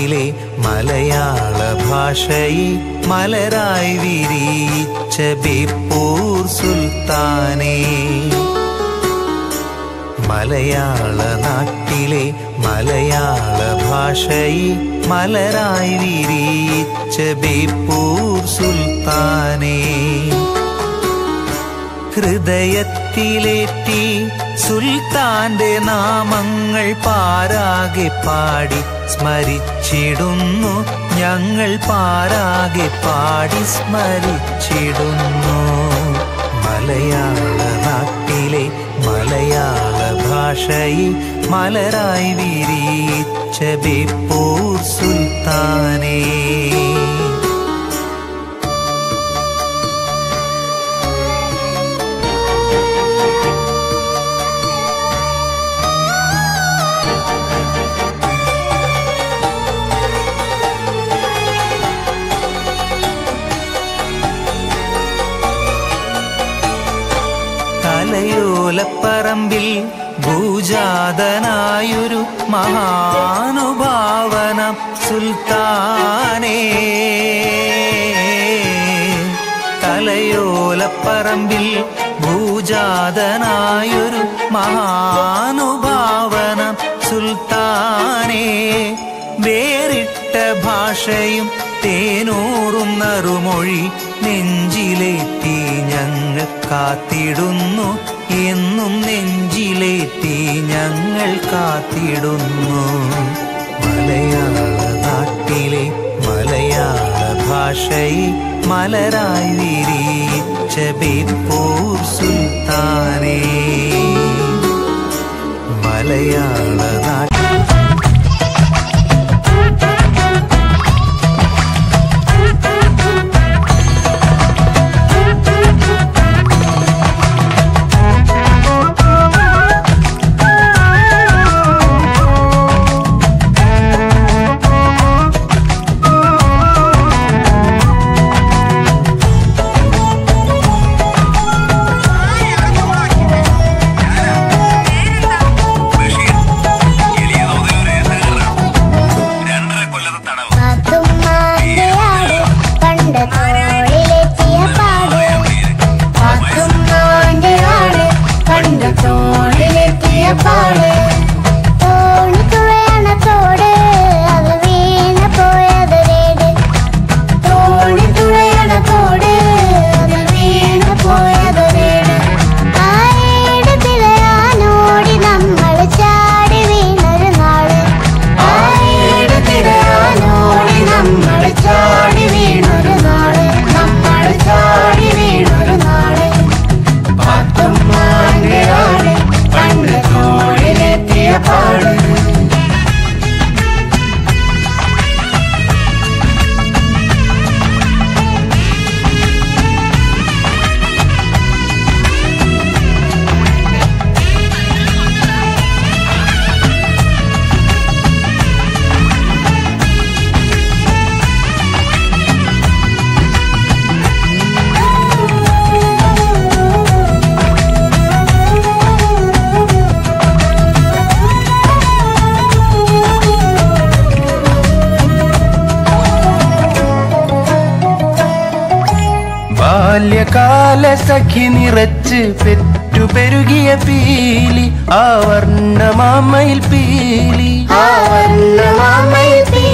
നാട്ടിലെ മലയാള ഭാഷയെ മലരായി വിരിയിച്ച ബേപ്പൂർ സുൽത്താനേ. മലയാള നാട്ടിലെ മലയാള ഭാഷയെ മലരായി വിരിയിച്ച ബേപ്പൂർ സുൽത്താനേ. ഹൃദയത്തിലേറ്റി സുൽത്താന്റെ നാമങ്ങൾ പാരാകെ പാടി സ്മരിച്ചിടുന്നു ഞങ്ങൾ, പാരാകെ പാടി സ്മരിച്ചിടുന്നു. മലയാള നാട്ടിലെ മലയാള ഭാഷയെ മലരായി വിരിയിച്ച ബേപ്പൂർ സുൽത്താനേ. തലയോലപ്പറമ്പിൽ ഭൂജാതനായൊരു മഹാനുഭാവന സുൽത്താനേ. തലയോലപ്പറമ്പിൽ ഭൂജാതനായൊരു മഹാനുഭാവന സുൽത്താനേ. വേറിട്ട ഭാഷയും തേനൂറും നറുമൊഴി നെഞ്ചിലേറ്റി ഞങ്ങൾ കാത്തിടുന്നു, എന്നും നെഞ്ചിലേറ്റി ഞങ്ങൾ കാത്തിടുന്നു. മലയാള നാട്ടിലെ മലയാള ഭാഷയെ മലരായി വിരിയിച്ച ബേപ്പൂർ സുൽത്താനേ. മലയാള നാട്ടിൽ ബാല്യകാല സഖി നിറച്ച് പെറ്റുപെരുകിയ പീലി, ആവർണ്ണമാമയിൽ പീലി, ആവർണ്ണമാമയിൽ പീലി.